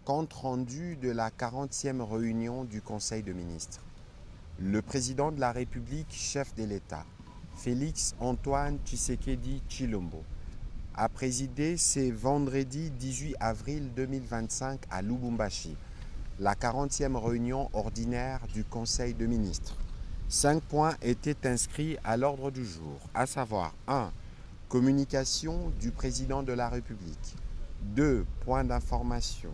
Compte rendu de la 40e réunion du Conseil de ministres. Le président de la République, chef de l'État, Félix Antoine Tshisekedi Tshilombo, a présidé ce vendredi 18 avril 2025 à Lubumbashi la 40e réunion ordinaire du Conseil de ministres. 5 points étaient inscrits à l'ordre du jour, à savoir 1. Communication du président de la République. 2. Points d'information.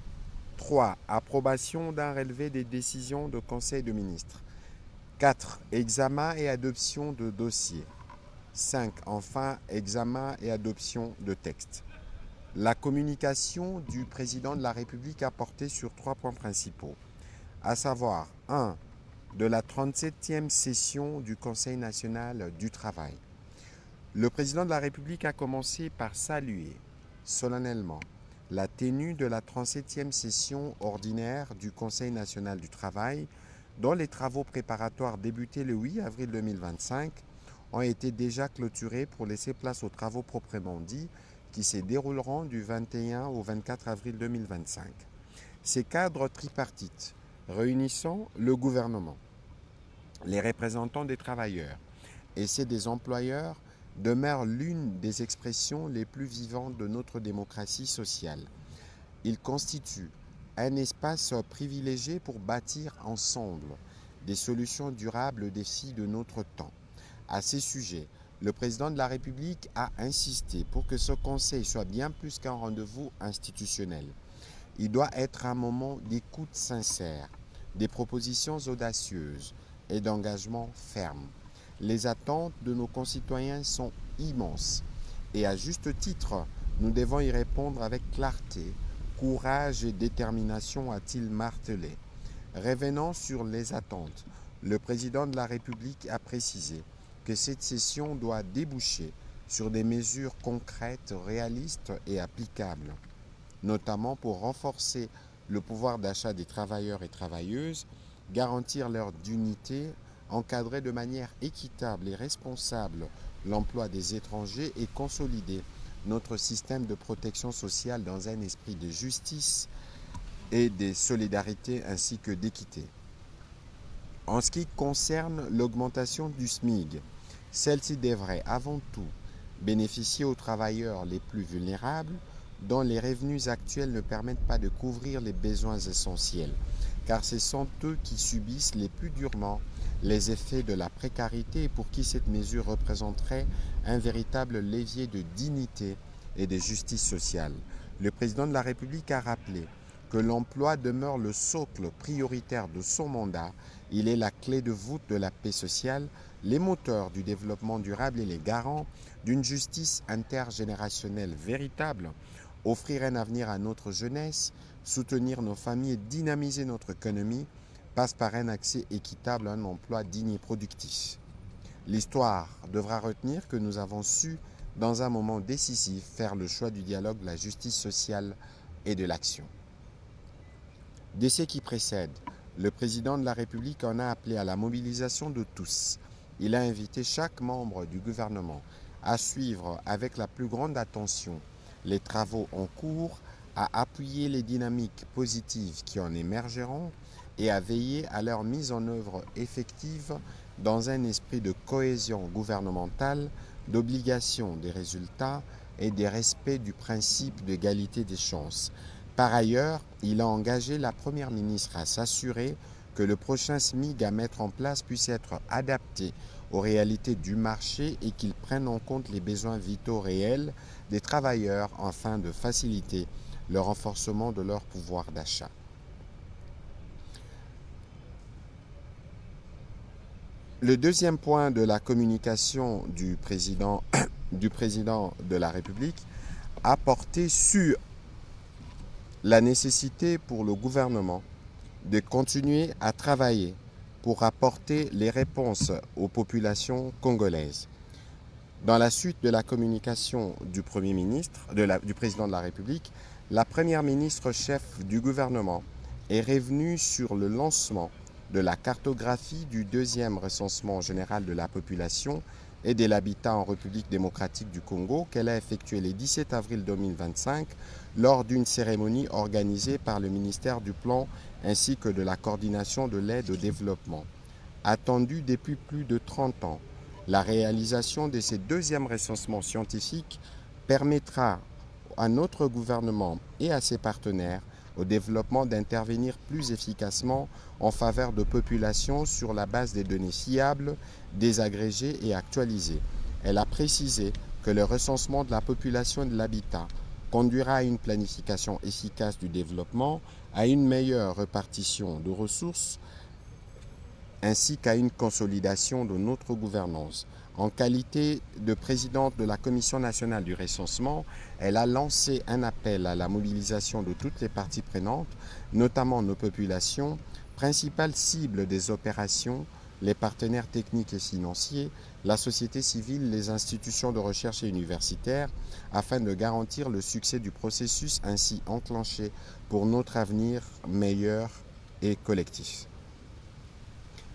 3. Approbation d'un relevé des décisions de Conseil de ministres. 4. Examen et adoption de dossiers. 5. Enfin, examen et adoption de textes. La communication du président de la République a porté sur 3 points principaux, à savoir 1. De la 37e session du Conseil national du travail. Le président de la République a commencé par saluer solennellement la tenue de la 37e session ordinaire du Conseil national du travail, dont les travaux préparatoires débutés le 8 avril 2025 ont été déjà clôturés pour laisser place aux travaux proprement dits qui se dérouleront du 21 au 24 avril 2025. Ces cadres tripartites réunissant le gouvernement, les représentants des travailleurs et ceux des employeurs demeure l'une des expressions les plus vivantes de notre démocratie sociale. Il constitue un espace privilégié pour bâtir ensemble des solutions durables aux défis de notre temps. À ces sujets, le président de la République a insisté pour que ce conseil soit bien plus qu'un rendez-vous institutionnel. Il doit être un moment d'écoute sincère, des propositions audacieuses et d'engagement ferme. Les attentes de nos concitoyens sont immenses et à juste titre, nous devons y répondre avec clarté, courage et détermination, a-t-il martelé. Revenant sur les attentes, le président de la République a précisé que cette session doit déboucher sur des mesures concrètes, réalistes et applicables, notamment pour renforcer le pouvoir d'achat des travailleurs et travailleuses, garantir leur dignité, encadrer de manière équitable et responsable l'emploi des étrangers et consolider notre système de protection sociale dans un esprit de justice et de solidarité ainsi que d'équité. En ce qui concerne l'augmentation du SMIC, celle-ci devrait avant tout bénéficier aux travailleurs les plus vulnérables dont les revenus actuels ne permettent pas de couvrir les besoins essentiels, car ce sont eux qui subissent les plus durement les effets de la précarité et pour qui cette mesure représenterait un véritable levier de dignité et de justice sociale. Le président de la République a rappelé que l'emploi demeure le socle prioritaire de son mandat. Il est la clé de voûte de la paix sociale, les moteurs du développement durable et les garants d'une justice intergénérationnelle véritable. Offrir un avenir à notre jeunesse, soutenir nos familles et dynamiser notre économie passe par un accès équitable à un emploi digne et productif. L'histoire devra retenir que nous avons su, dans un moment décisif, faire le choix du dialogue, de la justice sociale et de l'action. Dès ce qui précède, le président de la République en a appelé à la mobilisation de tous. Il a invité chaque membre du gouvernement à suivre avec la plus grande attention les travaux en cours, à appuyer les dynamiques positives qui en émergeront et à veiller à leur mise en œuvre effective dans un esprit de cohésion gouvernementale, d'obligation des résultats et de respect du principe d'égalité des chances. Par ailleurs, il a engagé la Première ministre à s'assurer que le prochain SMIC à mettre en place puisse être adapté aux réalités du marché et qu'il prenne en compte les besoins vitaux réels des travailleurs afin de faciliter le renforcement de leur pouvoir d'achat. Le deuxième point de la communication du président de la République a porté sur la nécessité pour le gouvernement de continuer à travailler pour apporter les réponses aux populations congolaises. Dans la suite de la communication du Premier ministre, du président de la République, la Première ministre chef du gouvernement est revenue sur le lancement de la cartographie du deuxième recensement général de la population et de l'habitat en République démocratique du Congo qu'elle a effectué le 17 avril 2025 lors d'une cérémonie organisée par le ministère du Plan ainsi que de la coordination de l'aide au développement. Attendue depuis plus de 30 ans, la réalisation de ces deuxièmes recensements scientifiques permettra à notre gouvernement et à ses partenaires au développement d'intervenir plus efficacement en faveur de populations sur la base des données fiables, désagrégées et actualisées. Elle a précisé que le recensement de la population et de l'habitat conduira à une planification efficace du développement, à une meilleure répartition de ressources, ainsi qu'à une consolidation de notre gouvernance. En qualité de présidente de la Commission nationale du recensement, elle a lancé un appel à la mobilisation de toutes les parties prenantes, notamment nos populations, principales cibles des opérations, les partenaires techniques et financiers, la société civile, les institutions de recherche et universitaires, afin de garantir le succès du processus ainsi enclenché pour notre avenir meilleur et collectif.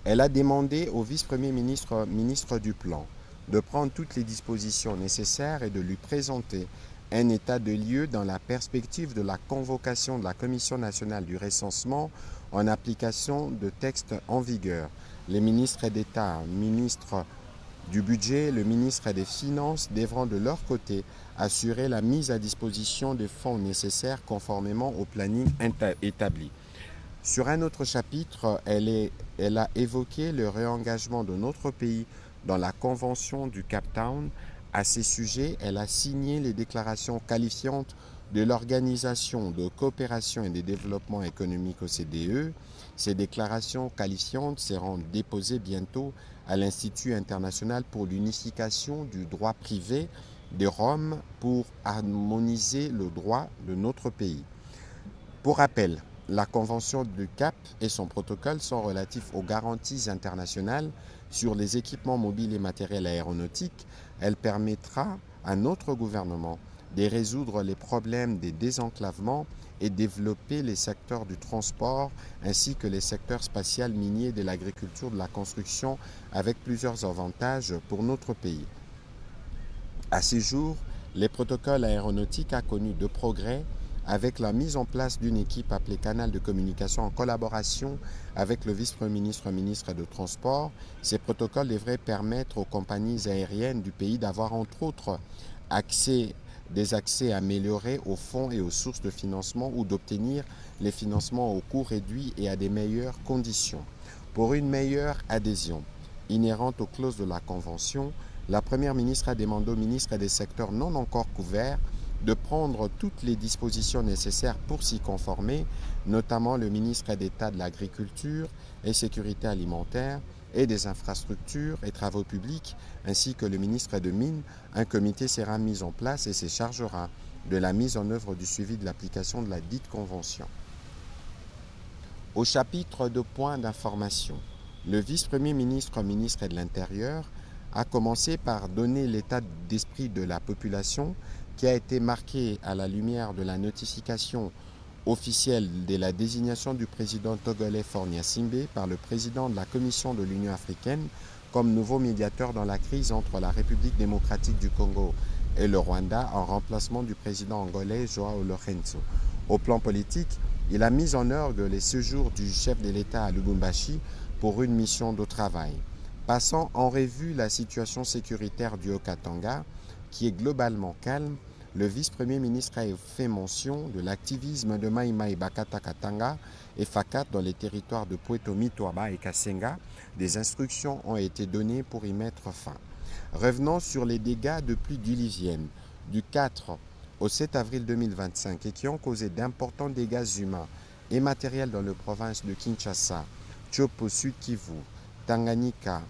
Elle a demandé au vice-premier ministre du Plan de prendre toutes les dispositions nécessaires et de lui présenter un état de lieu dans la perspective de la convocation de la Commission nationale du recensement en application de textes en vigueur. Les ministres d'État, ministres du Budget, le ministre des Finances devront de leur côté assurer la mise à disposition des fonds nécessaires conformément au planning établi. Sur un autre chapitre, elle a évoqué le réengagement de notre pays dans la Convention du Cape Town. À ces sujets, elle a signé les déclarations qualifiantes de l'Organisation de coopération et de développement économique OCDE. Ces déclarations qualifiantes seront déposées bientôt à l'Institut international pour l'unification du droit privé de Rome pour harmoniser le droit de notre pays. Pour rappel, la Convention du Cap et son protocole sont relatifs aux garanties internationales sur les équipements mobiles et matériels aéronautiques. Elle permettra à notre gouvernement de résoudre les problèmes des désenclavements et développer les secteurs du transport ainsi que les secteurs spatial, minier, de l'agriculture, de la construction avec plusieurs avantages pour notre pays. À ce jour, les protocoles aéronautiques ont connu de progrès avec la mise en place d'une équipe appelée Canal de communication en collaboration avec le vice-premier ministre, ministre de Transport. Ces protocoles devraient permettre aux compagnies aériennes du pays d'avoir entre autres des accès améliorés aux fonds et aux sources de financement ou d'obtenir les financements au coût réduit et à des meilleures conditions. Pour une meilleure adhésion inhérente aux clauses de la Convention, la Première ministre a demandé au ministre des secteurs non encore couverts de prendre toutes les dispositions nécessaires pour s'y conformer, notamment le ministre d'État de l'Agriculture et Sécurité alimentaire et des infrastructures et travaux publics, ainsi que le ministre de Mines. Un comité sera mis en place et se chargera de la mise en œuvre du suivi de l'application de la dite convention. Au chapitre de points d'information, le vice-premier ministre, ministre de l'Intérieur, a commencé par donner l'état d'esprit de la population qui a été marqué à la lumière de la notification officielle de la désignation du président togolais Faure Gnassingbé par le président de la Commission de l'Union africaine comme nouveau médiateur dans la crise entre la République démocratique du Congo et le Rwanda en remplacement du président angolais João Lourenço. Au plan politique, il a mis en ordre les séjours du chef de l'État à Lubumbashi pour une mission de travail. Passant en revue la situation sécuritaire du Haut-Katanga, qui est globalement calme, le vice-premier ministre a fait mention de l'activisme de Mai Mai Bakata Katanga et Fakat dans les territoires de Pweto Mitwaba et Kasenga. Des instructions ont été données pour y mettre fin. Revenons sur les dégâts de pluie diluvienne du 4 au 7 avril 2025 et qui ont causé d'importants dégâts humains et matériels dans les provinces de Kinshasa, Chopo, Sud Kivu, Tanganyika,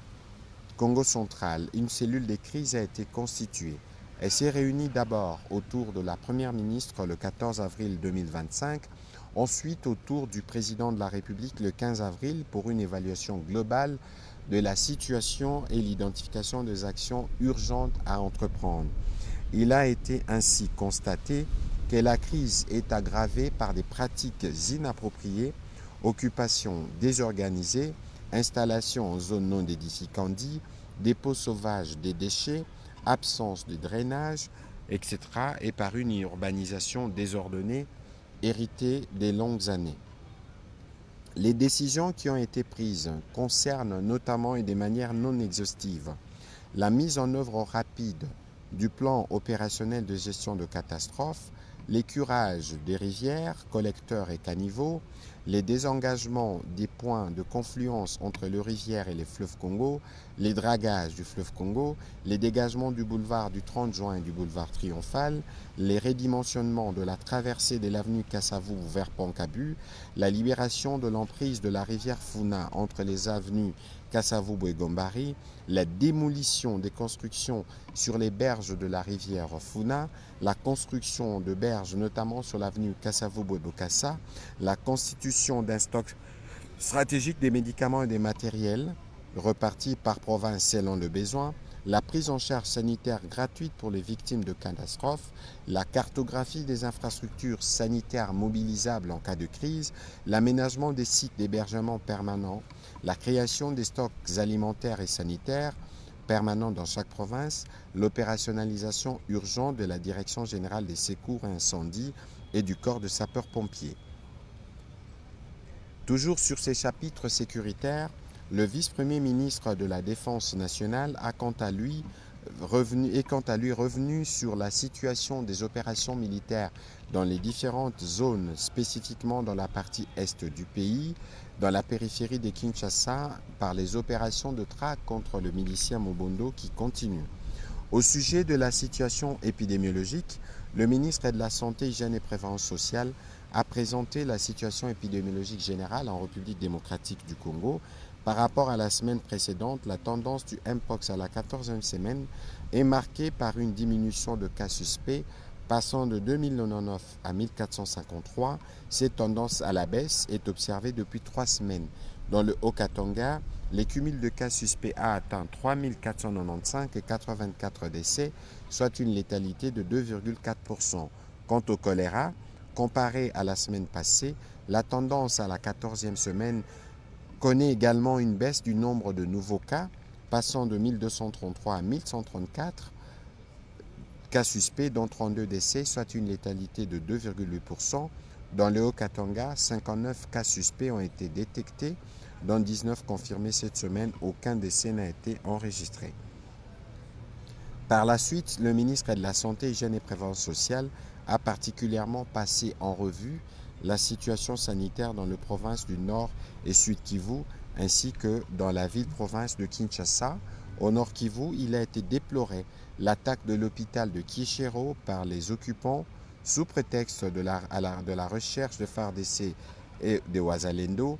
Congo central. Une cellule de crise a été constituée. Elle s'est réunie d'abord autour de la Première ministre le 14 avril 2025, ensuite autour du président de la République le 15 avril pour une évaluation globale de la situation et l'identification des actions urgentes à entreprendre. Il a été ainsi constaté que la crise est aggravée par des pratiques inappropriées, occupations désorganisées, installations en zones non édificantes, dépôts sauvages des déchets, absence de drainage, etc. et par une urbanisation désordonnée héritée des longues années. Les décisions qui ont été prises concernent notamment et de manière non exhaustive la mise en œuvre rapide du plan opérationnel de gestion de catastrophes, les curages des rivières, collecteurs et caniveaux, les désengagements des points de confluence entre les rivières et les fleuves Congo, les dragages du fleuve Congo, les dégagements du boulevard du 30 juin et du boulevard Triomphal, les redimensionnements de la traversée de l'avenue Kassavou vers Pankabu, la libération de l'emprise de la rivière Funa entre les avenues Kassavou et Gombari, la démolition des constructions sur les berges de la rivière Funa, la construction de berges notamment sur l'avenue Kassavou-Bokassa, la constitution d'un stock stratégique des médicaments et des matériels repartis par province selon le besoin, la prise en charge sanitaire gratuite pour les victimes de catastrophes, la cartographie des infrastructures sanitaires mobilisables en cas de crise, l'aménagement des sites d'hébergement permanents, la création des stocks alimentaires et sanitaires permanents dans chaque province, l'opérationnalisation urgente de la Direction générale des secours et incendies et du corps de sapeurs-pompiers. Toujours sur ces chapitres sécuritaires, le vice-premier ministre de la Défense nationale est quant à lui revenu sur la situation des opérations militaires dans les différentes zones, spécifiquement dans la partie est du pays, dans la périphérie de Kinshasa, par les opérations de traque contre le milicien Mobondo qui continuent. Au sujet de la situation épidémiologique, le ministre de la Santé, Hygiène et Prévention sociale a présenté la situation épidémiologique générale en République démocratique du Congo. Par rapport à la semaine précédente, la tendance du Mpox à la 14e semaine est marquée par une diminution de cas suspects passant de 2099 à 1453. Cette tendance à la baisse est observée depuis 3 semaines. Dans le Haut-Katanga, les cumuls de cas suspects a atteint 3495 et 84 décès, soit une létalité de 2,4%. Quant au choléra, comparé à la semaine passée, la tendance à la 14e semaine connaît également une baisse du nombre de nouveaux cas, passant de 1233 à 1134 cas suspects, dont 32 décès, soit une létalité de 2,8%. Dans le Haut-Katanga, 59 cas suspects ont été détectés, dont 19 confirmés cette semaine. Aucun décès n'a été enregistré. Par la suite, le ministre de la Santé, Hygiène et Prévention sociale a particulièrement passé en revue la situation sanitaire dans les provinces du Nord et Sud Kivu, ainsi que dans la ville-province de Kinshasa. Au Nord Kivu, il a été déploré l'attaque de l'hôpital de Kishero par les occupants sous prétexte de la recherche de FARDC et de Wazalendo,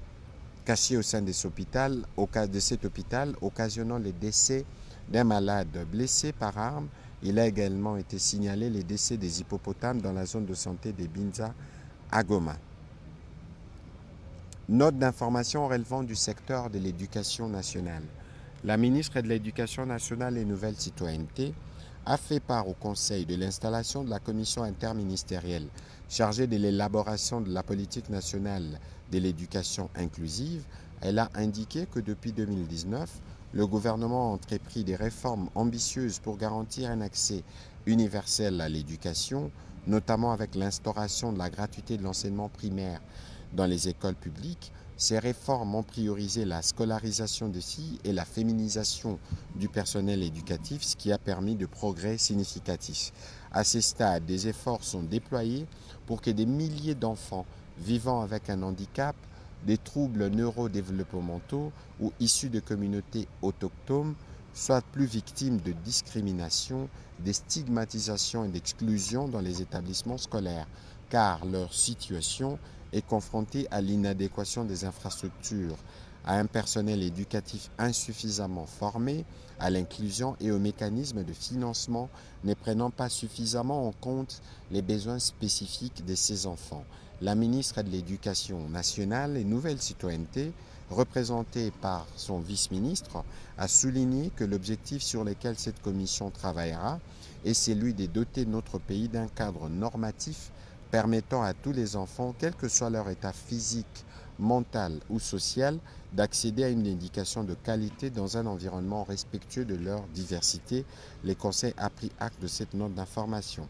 cachés au sein de cet hôpital, occasionnant les décès d'un malade blessé par arme. Il a également été signalé les décès des hippopotames dans la zone de santé des Binza à Goma. Note d'information relevant du secteur de l'éducation nationale. La ministre de l'Éducation nationale et Nouvelle Citoyenneté a fait part au Conseil de l'installation de la commission interministérielle chargée de l'élaboration de la politique nationale de l'éducation inclusive. Elle a indiqué que depuis 2019, le gouvernement a entrepris des réformes ambitieuses pour garantir un accès universel à l'éducation, notamment avec l'instauration de la gratuité de l'enseignement primaire dans les écoles publiques. Ces réformes ont priorisé la scolarisation des filles et la féminisation du personnel éducatif, ce qui a permis de progrès significatifs. À ce stade, des efforts sont déployés pour que des milliers d'enfants vivant avec un handicap, des troubles neurodéveloppementaux ou issus de communautés autochtones soient plus victimes de discrimination, de stigmatisation et d'exclusion dans les établissements scolaires, car leur situation est confrontée à l'inadéquation des infrastructures, à un personnel éducatif insuffisamment formé, à l'inclusion et aux mécanismes de financement ne prenant pas suffisamment en compte les besoins spécifiques de ces enfants. La ministre de l'Éducation nationale et Nouvelle Citoyenneté, représentée par son vice-ministre, a souligné que l'objectif sur lequel cette commission travaillera est celui de doter notre pays d'un cadre normatif permettant à tous les enfants, quel que soit leur état physique mentale ou sociale d'accéder à une éducation de qualité dans un environnement respectueux de leur diversité. Les conseils a pris acte de cette note d'information.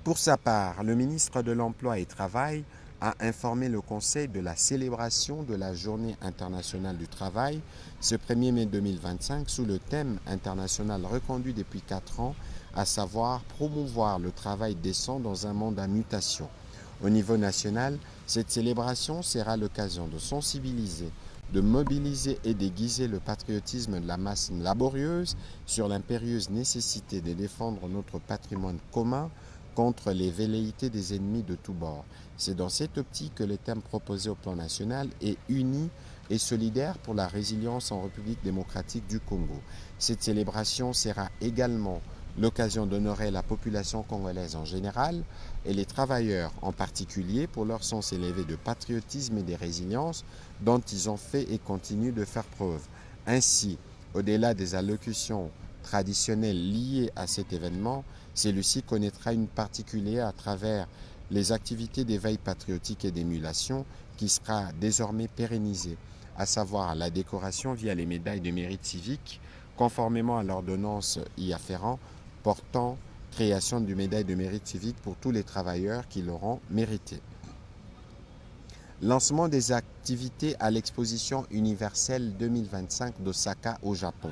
Pour sa part, le ministre de l'Emploi et du Travail a informé le Conseil de la célébration de la Journée internationale du travail ce 1er mai 2025 sous le thème international reconduit depuis 4 ans, à savoir promouvoir le travail décent dans un monde en mutation. Au niveau national, cette célébration sera l'occasion de sensibiliser, de mobiliser et d'aiguiser le patriotisme de la masse laborieuse sur l'impérieuse nécessité de défendre notre patrimoine commun contre les velléités des ennemis de tous bords. C'est dans cette optique que le thème proposé au plan national est uni et solidaire pour la résilience en République démocratique du Congo. Cette célébration sera également l'occasion d'honorer la population congolaise en général et les travailleurs en particulier pour leur sens élevé de patriotisme et de résilience dont ils ont fait et continuent de faire preuve. Ainsi, au-delà des allocutions traditionnelles liées à cet événement, celui-ci connaîtra une particulière à travers les activités d'éveil patriotique et d'émulation qui sera désormais pérennisée, à savoir la décoration via les médailles de mérite civique, conformément à l'ordonnance y afférent portant création du médaille de mérite civique pour tous les travailleurs qui l'auront mérité. Lancement des activités à l'exposition universelle 2025 d'Osaka au Japon.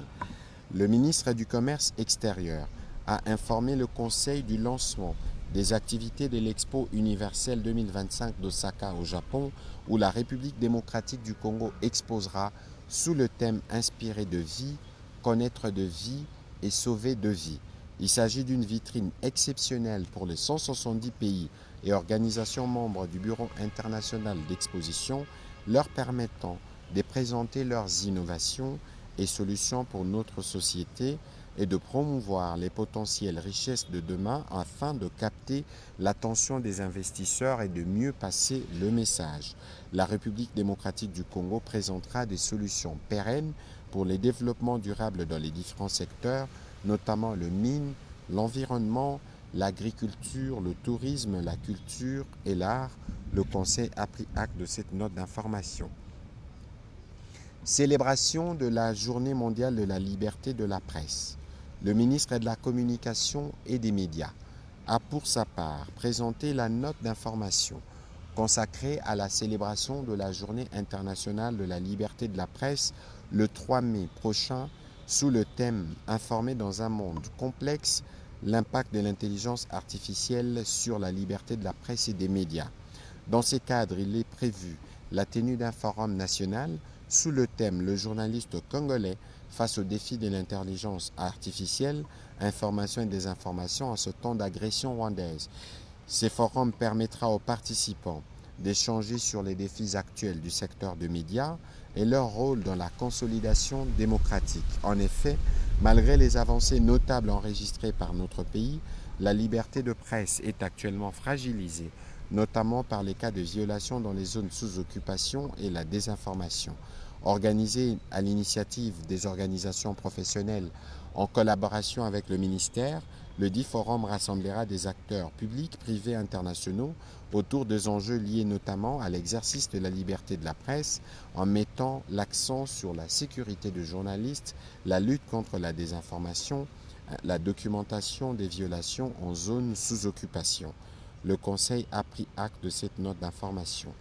Le ministre du Commerce extérieur a informé le Conseil du lancement des activités de l'Expo universelle 2025 d'Osaka au Japon, où la République démocratique du Congo exposera sous le thème inspiré de vie, connaître de vie et sauver de vie. Il s'agit d'une vitrine exceptionnelle pour les 170 pays et organisations membres du Bureau international d'exposition, leur permettant de présenter leurs innovations et solutions pour notre société et de promouvoir les potentielles richesses de demain afin de capter l'attention des investisseurs et de mieux passer le message. La République démocratique du Congo présentera des solutions pérennes pour les développements durables dans les différents secteurs, notamment le mine, l'environnement, l'agriculture, le tourisme, la culture et l'art. Le Conseil a pris acte de cette note d'information. Célébration de la Journée mondiale de la liberté de la presse. Le ministre de la Communication et des Médias a pour sa part présenté la note d'information consacrée à la célébration de la Journée internationale de la liberté de la presse le 3 mai prochain sous le thème « Informer dans un monde complexe, l'impact de l'intelligence artificielle sur la liberté de la presse et des médias ». Dans ce cadre, il est prévu la tenue d'un forum national sous le thème « Le journaliste congolais face au défi de l'intelligence artificielle, information et désinformation en ce temps d'agression rwandaise ». Ce forum permettra aux participants d'échanger sur les défis actuels du secteur des médias et leur rôle dans la consolidation démocratique. En effet, malgré les avancées notables enregistrées par notre pays, la liberté de presse est actuellement fragilisée, notamment par les cas de violation dans les zones sous occupation et la désinformation. Organisé à l'initiative des organisations professionnelles en collaboration avec le ministère, le dit forum rassemblera des acteurs publics, privés, internationaux autour des enjeux liés notamment à l'exercice de la liberté de la presse en mettant l'accent sur la sécurité des journalistes, la lutte contre la désinformation, la documentation des violations en zone sous occupation. Le Conseil a pris acte de cette note d'information.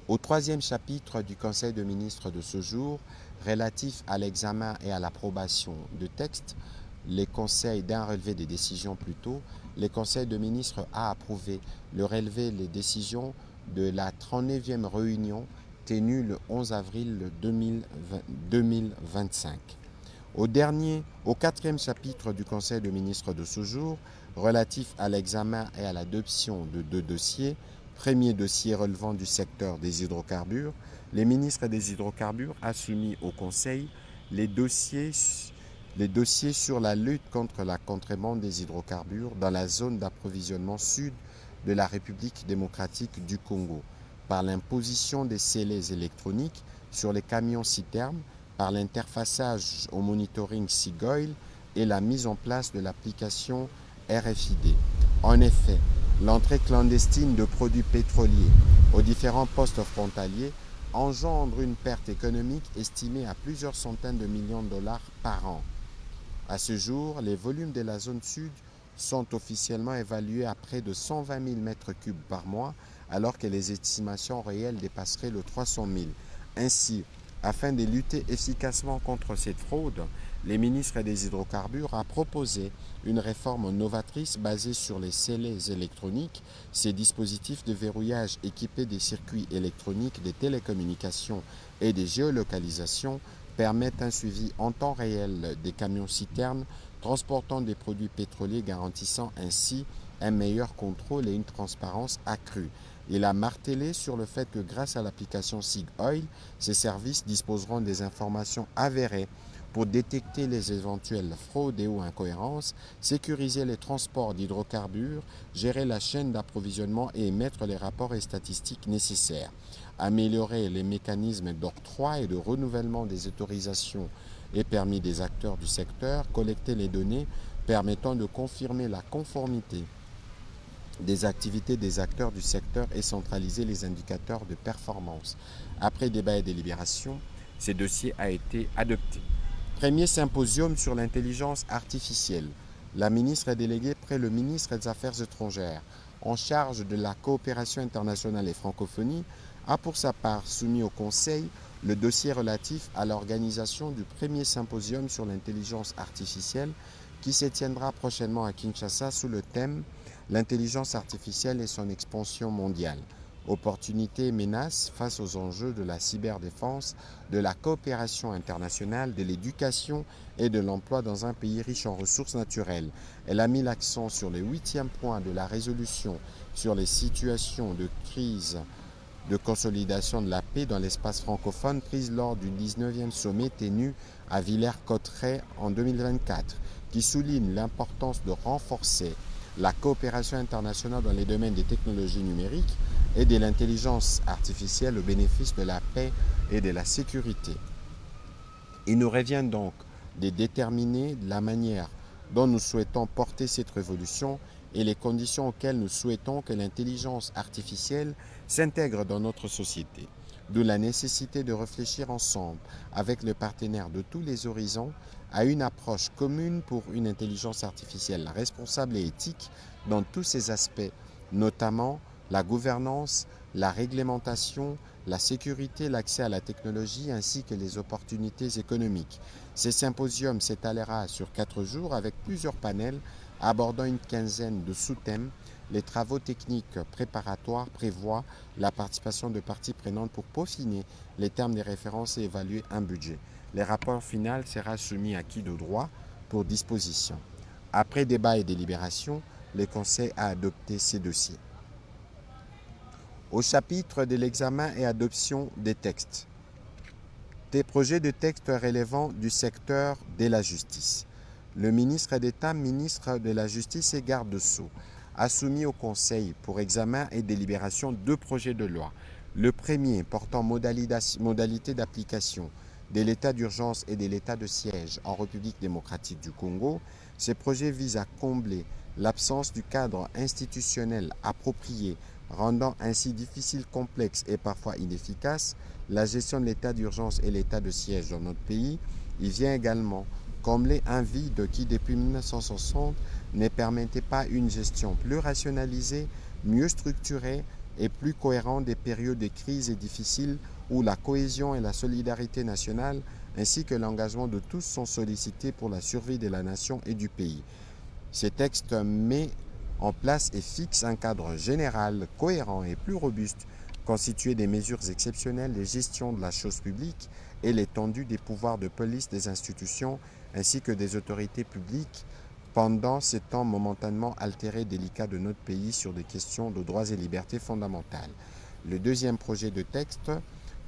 Au troisième chapitre du Conseil de ministres de ce jour, relatif à l'examen et à l'approbation de textes, les conseils d'un relevé des décisions plutôt, le Conseil de ministres a approuvé le relevé des décisions de la 39e réunion tenue le 11 avril 2025. Au quatrième chapitre du Conseil de ministres de ce jour, relatif à l'examen et à l'adoption de 2 dossiers, premier dossier relevant du secteur des hydrocarbures, les ministres des hydrocarbures ont soumis au Conseil les dossiers sur la lutte contre la contrebande des hydrocarbures dans la zone d'approvisionnement sud de la République démocratique du Congo, par l'imposition des scellés électroniques sur les camions-citernes, par l'interfaçage au monitoring SIGOIL et la mise en place de l'application RFID. En effet, L'entrée clandestine de produits pétroliers aux différents postes frontaliers engendre une perte économique estimée à plusieurs centaines de millions de dollars par an. À ce jour, les volumes de la zone sud sont officiellement évalués à près de 120 000 mètres cubes par mois, alors que les estimations réelles dépasseraient le 300 000. Ainsi, afin de lutter efficacement contre cette fraude, le ministre des Hydrocarbures a proposé une réforme novatrice basée sur les scellés électroniques. Ces dispositifs de verrouillage équipés des circuits électroniques, des télécommunications et des géolocalisations permettent un suivi en temps réel des camions-citernes transportant des produits pétroliers, garantissant ainsi un meilleur contrôle et une transparence accrue. Il a martelé sur le fait que grâce à l'application SigOil, ces services disposeront des informations avérées pour détecter les éventuelles fraudes et ou incohérences, sécuriser les transports d'hydrocarbures, gérer la chaîne d'approvisionnement et émettre les rapports et statistiques nécessaires, améliorer les mécanismes d'octroi et de renouvellement des autorisations et permis des acteurs du secteur, collecter les données permettant de confirmer la conformité des activités des acteurs du secteur et centraliser les indicateurs de performance. Après débat et délibération, ce dossier a été adopté. Premier symposium sur l'intelligence artificielle. La ministre est déléguée près le ministre des Affaires étrangères en charge de la coopération internationale et francophonie a pour sa part soumis au Conseil le dossier relatif à l'organisation du premier symposium sur l'intelligence artificielle qui se tiendra prochainement à Kinshasa sous le thème « L'intelligence artificielle et son expansion mondiale ». Opportunités et menaces face aux enjeux de la cyberdéfense, de la coopération internationale, de l'éducation et de l'emploi dans un pays riche en ressources naturelles. Elle a mis l'accent sur le 8e point de la résolution sur les situations de crise de consolidation de la paix dans l'espace francophone prise lors du 19e sommet tenu à Villers-Cotterêts en 2024, qui souligne l'importance de renforcer la coopération internationale dans les domaines des technologies numériques et de l'intelligence artificielle au bénéfice de la paix et de la sécurité. Il nous revient donc de déterminer la manière dont nous souhaitons porter cette révolution et les conditions auxquelles nous souhaitons que l'intelligence artificielle s'intègre dans notre société. D'où la nécessité de réfléchir ensemble avec les partenaires de tous les horizons à une approche commune pour une intelligence artificielle responsable et éthique dans tous ses aspects, notamment la gouvernance, la réglementation, la sécurité, l'accès à la technologie ainsi que les opportunités économiques. Ce symposium s'étalera sur 4 jours avec plusieurs panels abordant une quinzaine de sous-thèmes. Les travaux techniques préparatoires prévoient la participation de parties prenantes pour peaufiner les termes des références et évaluer un budget. Le rapport final sera soumis à qui de droit pour disposition. Après débat et délibération, le Conseil a adopté ces dossiers. Au chapitre de l'examen et adoption des textes. Des projets de textes relevant du secteur de la justice. Le ministre d'État, ministre de la Justice et garde-sceaux, a soumis au Conseil pour examen et délibération 2 projets de loi. Le premier portant modalité d'application de l'état d'urgence et de l'état de siège en République démocratique du Congo. Ce projet vise à combler l'absence du cadre institutionnel approprié, rendant ainsi difficile, complexe et parfois inefficace la gestion de l'état d'urgence et l'état de siège dans notre pays. Il vient également combler un vide qui, depuis 1960, ne permettait pas une gestion plus rationalisée, mieux structurée et plus cohérente des périodes de crise et difficiles où la cohésion et la solidarité nationale ainsi que l'engagement de tous sont sollicités pour la survie de la nation et du pays. Ce texte met en place et fixe un cadre général, cohérent et plus robuste, constitué des mesures exceptionnelles de gestion de la chose publique et l'étendue des pouvoirs de police des institutions ainsi que des autorités publiques pendant ces temps momentanément altérés et délicats de notre pays sur des questions de droits et libertés fondamentales. Le deuxième projet de texte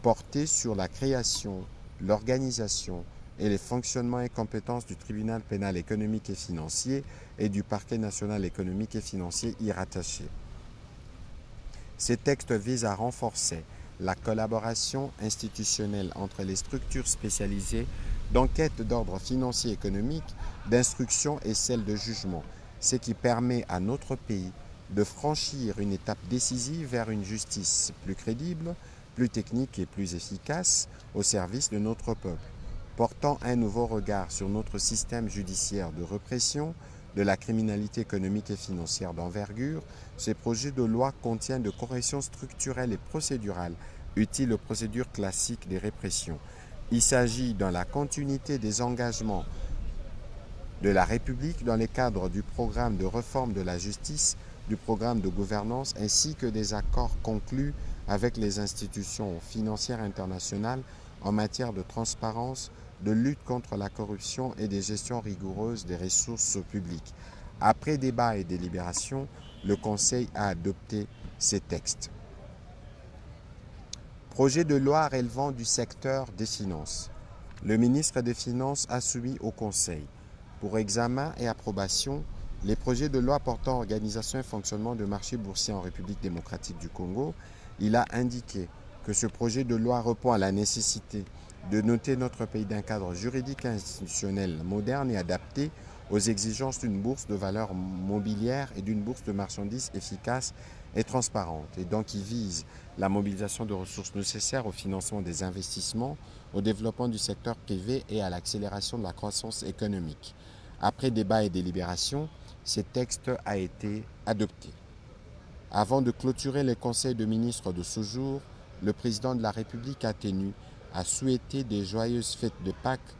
portait sur la création, l'organisation et les fonctionnements et compétences du tribunal pénal économique et financier et du parquet national économique et financier y rattaché. Ces textes visent à renforcer la collaboration institutionnelle entre les structures spécialisées d'enquête d'ordre financier et économique, d'instruction et celles de jugement, ce qui permet à notre pays de franchir une étape décisive vers une justice plus crédible, plus technique et plus efficace au service de notre peuple, portant un nouveau regard sur notre système judiciaire de répression de la criminalité économique et financière d'envergure. Ce projet de loi contient des corrections structurelles et procédurales utiles aux procédures classiques des répressions. Il s'agit, dans la continuité des engagements de la République dans le cadre du programme de réforme de la justice, du programme de gouvernance ainsi que des accords conclus avec les institutions financières internationales en matière de transparence, de lutte contre la corruption et de gestion rigoureuse des ressources publiques. Après débat et délibération, le Conseil a adopté ces textes. Projet de loi relevant du secteur des finances. Le ministre des Finances a soumis au Conseil pour examen et approbation les projets de loi portant organisation et fonctionnement de marchés boursiers en République démocratique du Congo. Il a indiqué que ce projet de loi répond à la nécessité de doter notre pays d'un cadre juridique et institutionnel moderne et adapté aux exigences d'une bourse de valeurs mobilières et d'une bourse de marchandises efficace et transparente, et donc il vise la mobilisation de ressources nécessaires au financement des investissements, au développement du secteur privé et à l'accélération de la croissance économique. Après débat et délibération, ce texte a été adopté. Avant de clôturer le Conseil de ministres de ce jour, le président de la République a tenu à souhaiter des joyeuses fêtes de Pâques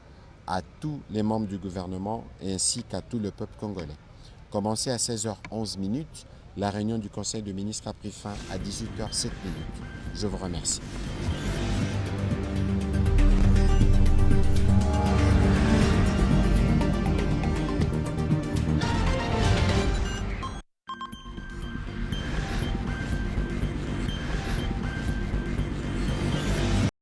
à tous les membres du gouvernement ainsi qu'à tout le peuple congolais. Commencé à 16h11, la réunion du Conseil de ministres a pris fin à 18h07. Je vous remercie.